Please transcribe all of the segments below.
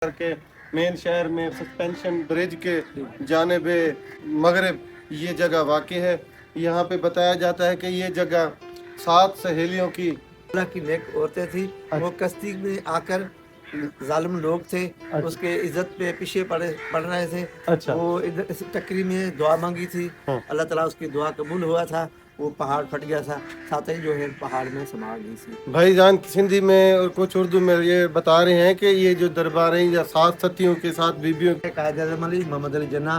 के मेन शहर में सस्पेंशन ब्रिज के जानिब मगरब ये जगह वाक़ है। यहाँ पे बताया जाता है कि ये जगह 7 सहेलियों की अल्लाह की नेक औरतें थी। वो कश्ती में आकर जालिम लोग थे, उसके इज्जत पे पीछे पड़ रहे थे। अच्छा। वो इस टकरी में दुआ मांगी थी, अल्लाह ताला उसकी दुआ कबूल हुआ था। वो पहाड़ फट गया था, साथ ही जो है पहाड़ में समा गई थी। भाईजान सिंधी में और कुछ उर्दू में ये बता रहे हैं कि ये जो दरबारें या 7 सतियों के 7 बीबियों कायद आज़म अली मोहम्मद अली जिन्ना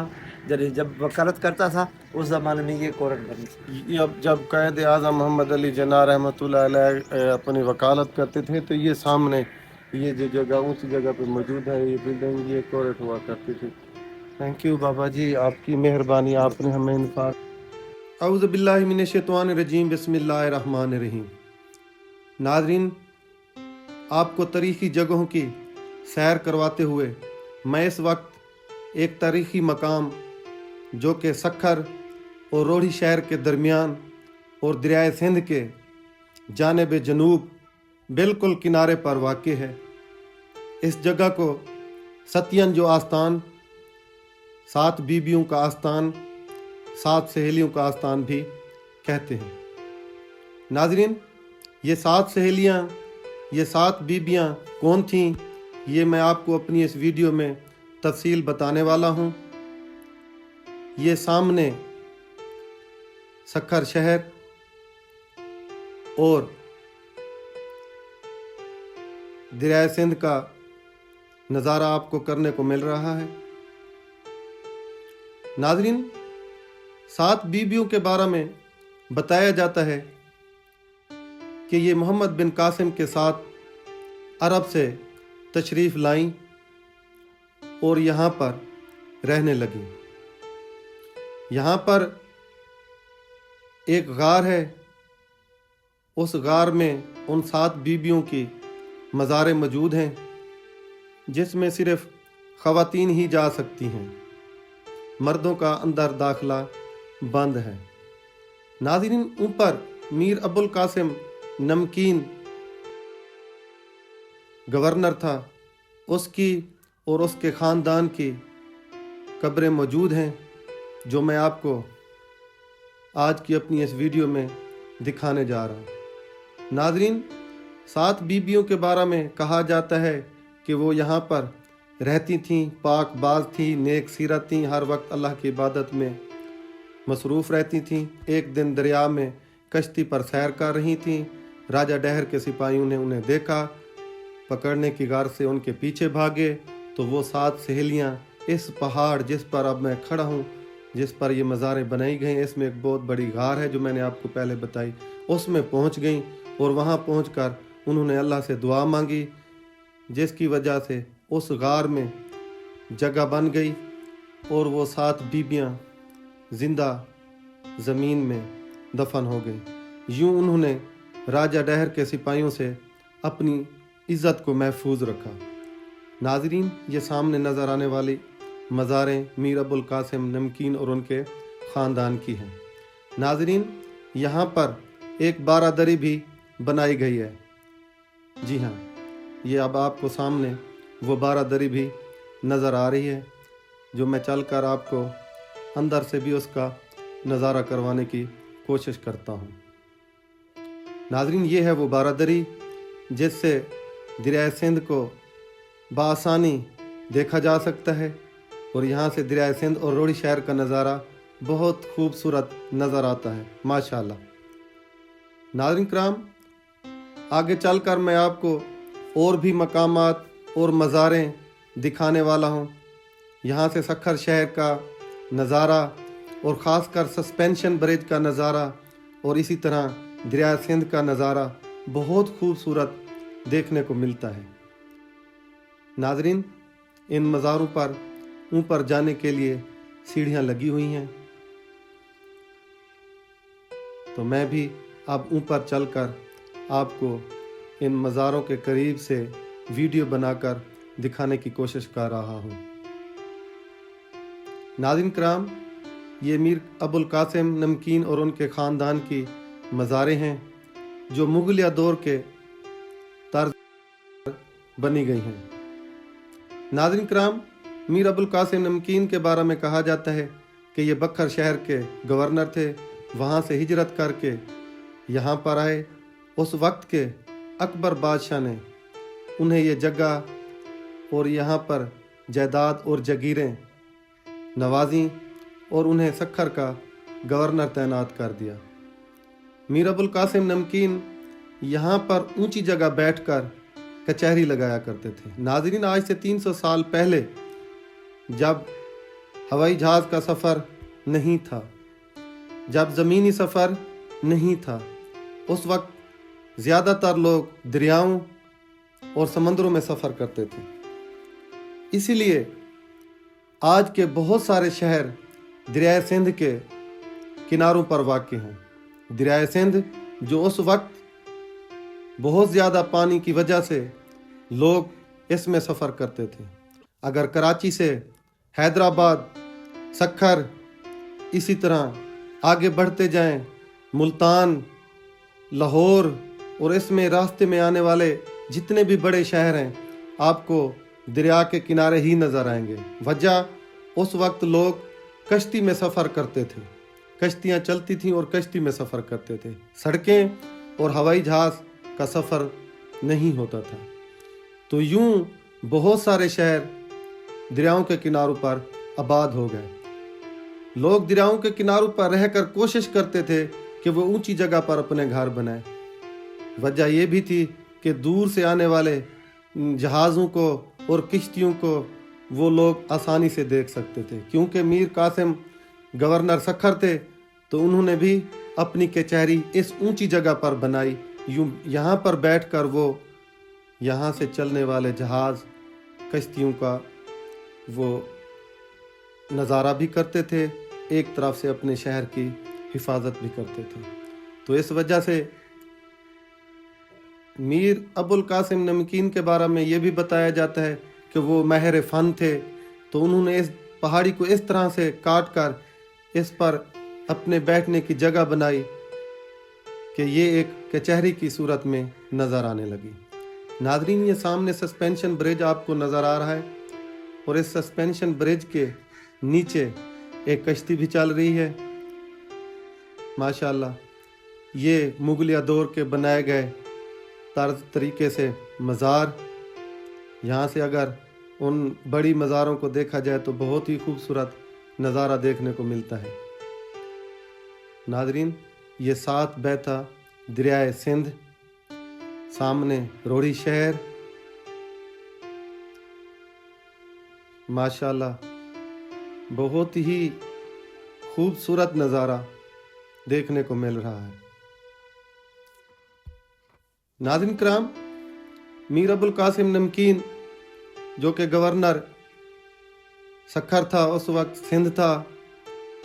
जब वकालत करता था उस ज़माने में ये कोरट बनी थी। जब कायद आज़म मोहम्मद अली जिन्ना रहमतुल्लाह अलैह अपनी वकालत करते थे तो ये सामने ये जो जगह ऊंची जगह पे मौजूद है, ये बिल्डिंग ये कोरट हुआ करती थी। थैंक यू बाबा जी, आपकी मेहरबानी, आपने हमें इंफाक। औज़ु बिल्लाहि मिनश शैतानिर रजीम, बिस्मिल्लाहिर रहमानिर रहीम। नाज़रीन, आपको तारीख़ी जगहों की सैर करवाते हुए मैं इस वक्त एक तारीख़ी मकाम जो कि सखर और रोहड़ी शहर के दरमियान और दरियाए सिंध के जानिब जनूब बिल्कुल किनारे पर वाक़ है। इस जगह को सतियन जो आस्थान, 7 बीबियों का आस्थान, 7 सहेलियों का आस्थान भी कहते हैं। नाज़रीन, ये 7 सहेलियाँ, ये 7 बीबियाँ कौन थीं, ये मैं आपको अपनी इस वीडियो में तफसील बताने वाला हूँ। ये सामने सखर शहर और दरिया सिंध का नज़ारा आपको करने को मिल रहा है। नाज़रीन, 7 बीबियों के बारे में बताया जाता है कि ये मोहम्मद बिन कासिम के साथ अरब से तशरीफ़ लाईं और यहाँ पर रहने लगीं। यहाँ पर एक गार है, उस गार में उन 7 बीबियों की मज़ारें मौजूद हैं जिसमें सिर्फ़ ख़वातीन ही जा सकती हैं, मर्दों का अंदर दाखिला बंद है। नाज़रीन, ऊपर मीर अबुल कासिम नमकीन गवर्नर था, उसकी और उसके ख़ानदान की कब्रें मौजूद हैं जो मैं आपको आज की अपनी इस वीडियो में दिखाने जा रहा हूँ। नाज़रीन, 7 बीबियों के बारे में कहा जाता है कि वो यहाँ पर रहती थीं, पाक बाज थीं, नेक सीरत थीं, हर वक्त अल्लाह की इबादत में मसरूफ़ रहती थीं। एक दिन दरिया में कश्ती पर सैर कर रही थीं। राजा डहर के सिपाहियों ने उन्हें देखा, पकड़ने की गार से उनके पीछे भागे तो वो 7 सहेलियाँ इस पहाड़ जिस पर अब मैं खड़ा हूँ, जिस पर ये मज़ारें बनाई गई हैं, इसमें एक बहुत बड़ी गार है जो मैंने आपको पहले बताई, उसमें पहुँच गईं और वहाँ पहुँचकर उन्होंने अल्लाह से दुआ मांगी, जिसकी वजह से उस गार में जगह बन गई और वो 7 बीबियाँ ज़िंदा ज़मीन में दफन हो गई। यूँ उन्होंने राजा डहर के सिपाहियों से अपनी इज़्ज़त को महफूज रखा। नाज़रीन, ये सामने नज़र आने वाली मज़ारें मीर अबुल कासिम नमकीन और उनके ख़ानदान की हैं। नाज़रीन, यहाँ पर एक बारादरी भी बनाई गई है। जी हाँ, ये अब आपको सामने वो बारादरी भी नज़र आ रही है जो मैं चलकर आपको अंदर से भी उसका नज़ारा करवाने की कोशिश करता हूँ। नाज़रीन, ये है वो बारादरी जिससे दरिया सिंध को बआसानी देखा जा सकता है और यहाँ से दरिया सिंध और रोहड़ी शहर का नज़ारा बहुत खूबसूरत नज़र आता है, माशाल्लाह। नाज़रीन कराम, आगे चलकर मैं आपको और भी मकामात और मज़ारें दिखाने वाला हूँ। यहाँ से सखर शहर का नज़ारा और ख़ासकर सस्पेंशन ब्रिज का नज़ारा और इसी तरह दरिया सिंध का नज़ारा बहुत खूबसूरत देखने को मिलता है। नाज़रीन, इन मज़ारों पर ऊपर जाने के लिए सीढ़ियाँ लगी हुई हैं, तो मैं भी अब ऊपर चलकर आपको इन मज़ारों के करीब से वीडियो बनाकर दिखाने की कोशिश कर रहा हूँ। नाज़रीन कराम, ये मीर अबुल कासिम नमकीन और उनके ख़ानदान की मज़ारें हैं जो मुग़लिया दौर के तर्ज बनी गई हैं। नाज़रीन कराम, मीर अबुल कासिम नमकीन के बारे में कहा जाता है कि ये बखर शहर के गवर्नर थे। वहाँ से हिजरत करके यहाँ पर आए। उस वक्त के अकबर बादशाह ने उन्हें ये जगह और यहाँ पर जायदाद और जगीरें नवाजी और उन्हें सखर का गवर्नर तैनात कर दिया। मीर अबुल कासिम नमकीन यहाँ पर ऊंची जगह बैठकर कचहरी लगाया करते थे। नाज़रीन, आज से 300 साल पहले जब हवाई जहाज़ का सफ़र नहीं था, जब ज़मीनी सफ़र नहीं था, उस वक्त ज़्यादातर लोग दरियाओं और समंदरों में सफ़र करते थे। इसीलिए आज के बहुत सारे शहर दरिया सिंध के किनारों पर वाक़ हैं। दरिया सिंध जो उस वक्त बहुत ज़्यादा पानी की वजह से लोग इसमें सफ़र करते थे। अगर कराची से हैदराबाद, सखर, इसी तरह आगे बढ़ते जाएं, मुल्तान, लाहौर और इसमें रास्ते में आने वाले जितने भी बड़े शहर हैं, आपको दरिया के किनारे ही नज़र आएंगे। वजह, उस वक्त लोग कश्ती में सफ़र करते थे। कश्तियाँ चलती थीं और कश्ती में सफ़र करते थे। सड़कें और हवाई जहाज़ का सफ़र नहीं होता था। तो यूं बहुत सारे शहर दरियाओं के किनारों पर आबाद हो गए। लोग दरियाओं के किनारों पर रहकर कोशिश करते थे कि वो ऊंची जगह पर अपने घर बनाएं। वजह यह भी थी कि दूर से आने वाले जहाज़ों को और किश्तियों को वो लोग आसानी से देख सकते थे। क्योंकि मीर कासिम गवर्नर सखर थे, तो उन्होंने भी अपनी कचहरी इस ऊंची जगह पर बनाई। यूं यहाँ पर बैठकर वो यहाँ से चलने वाले जहाज़, कश्तियों का वो नज़ारा भी करते थे, एक तरफ से अपने शहर की हिफाजत भी करते थे। तो इस वजह से मीर अबुल कासिम नमकीन के बारे में ये भी बताया जाता है कि वो माहिर फ़न थे। तो उन्होंने इस पहाड़ी को इस तरह से काट कर इस पर अपने बैठने की जगह बनाई कि ये एक कचहरी की सूरत में नज़र आने लगी। नाज़रीन, ये सामने सस्पेंशन ब्रिज आपको नज़र आ रहा है और इस सस्पेंशन ब्रिज के नीचे एक कश्ती भी चल रही है। माशाल्लाह, ये मुगलिया दौर के बनाए गए तर्ज तरीके से मज़ार, यहाँ से अगर उन बड़ी मज़ारों को देखा जाए तो बहुत ही खूबसूरत नज़ारा देखने को मिलता है। नाज़रीन, ये 7 बहता दरिया सिंध, सामने रोड़ी शहर, माशाल्लाह बहुत ही खूबसूरत नज़ारा देखने को मिल रहा है। नाज़रीन कराम, मीर अबुल कासिम नमकीन जो कि गवर्नर सखर था, उस वक्त सिंध था,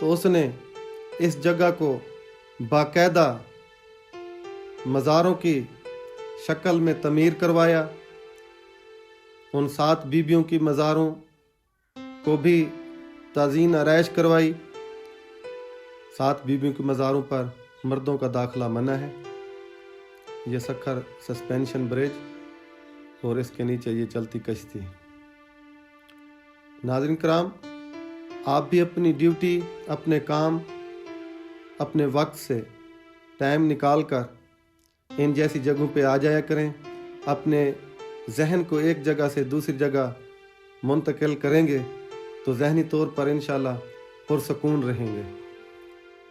तो उसने इस जगह को बाकायदा मज़ारों की शक्ल में तमीर करवाया। उन 7 बीबियों की मज़ारों को भी ताज़ीन आरैश करवाई। 7 बीबियों की मज़ारों पर मर्दों का दाखिला मना है। ये सखर सस्पेंशन ब्रिज और इसके नीचे ये चलती कश्ती। नाज़रीन कराम, आप भी अपनी ड्यूटी, अपने काम, अपने वक्त से टाइम निकाल कर इन जैसी जगहों पे आ जाया करें। अपने जहन को एक जगह से दूसरी जगह मुंतकिल करेंगे तो ज़हनी तौर पर इंशाल्लाह पुरसकून रहेंगे।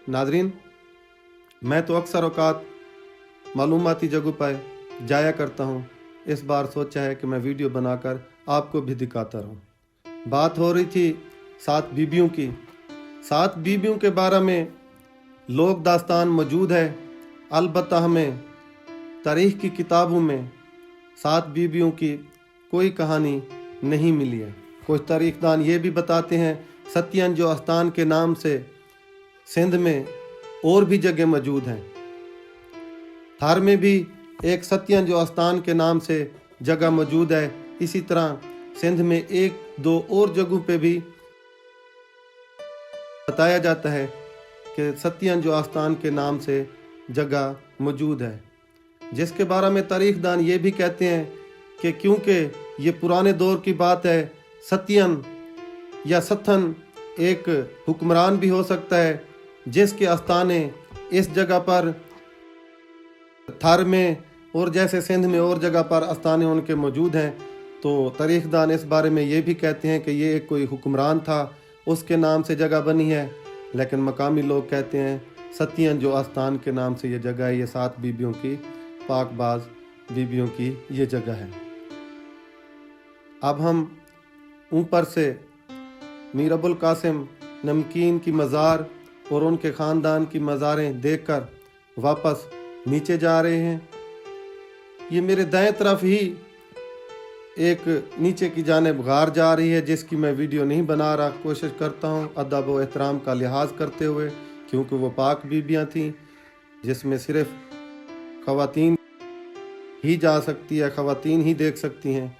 नाज़रीन, मैं तो अक्सर औकात मालूमाती जगहों पर जाया करता हूँ। इस बार सोचा है कि मैं वीडियो बनाकर आपको भी दिखाता रहूँ। बात हो रही थी 7 बीबियों की। 7 बीबियों के बारे में लोक दास्तान मौजूद है, अलबत्ता हमें तारीख़ की किताबों में 7 बीबियों की कोई कहानी नहीं मिली है। कुछ तारीखदान ये भी बताते हैं सत्यन जो आस्थान के नाम से सिंध में और भी जगह मौजूद हैं। थार में भी एक सत्यन जो आस्थान के नाम से जगह मौजूद है। इसी तरह सिंध में 1-2 और जगहों पे भी बताया जाता है कि सत्यन जो आस्थान के नाम से जगह मौजूद है, जिसके बारे में तारीखदान ये भी कहते हैं कि क्योंकि ये पुराने दौर की बात है, सत्यन या सथन एक हुक्मरान भी हो सकता है, जिसके आस्थाने इस जगह पर थर में और जैसे सिंध में और जगह पर आस्थाने उनके मौजूद हैं। तो तारीखदान इस बारे में ये भी कहते हैं कि ये एक कोई हुक्मरान था, उसके नाम से जगह बनी है, लेकिन मकामी लोग कहते हैं सत्यन जो आस्थान के नाम से ये जगह है, ये 7 बीबियों की, पाकबाज बीबियों की ये जगह है। अब हम ऊपर से मीर अबुल कासिम नमकीन की मज़ार और उनके ख़ानदान की मज़ारें देखकर वापस नीचे जा रहे हैं। ये मेरे दाएं तरफ ही एक नीचे की जानिब गार जा रही है, जिसकी मैं वीडियो नहीं बना रहा, कोशिश करता हूँ अदब व एहतराम का लिहाज करते हुए, क्योंकि वो पाक बीबियाँ थीं जिसमें सिर्फ ख़वातीन ही जा सकती है, ख़वातीन ही देख सकती हैं,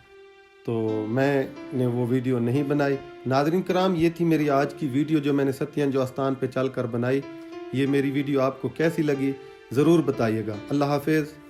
तो मैंने वो वीडियो नहीं बनाई। नाज़रीन कराम, ये थी मेरी आज की वीडियो जो मैंने सत्यन जो आस्थान पे चल कर बनाई। ये मेरी वीडियो आपको कैसी लगी ज़रूर बताइएगा। अल्लाह हाफिज़।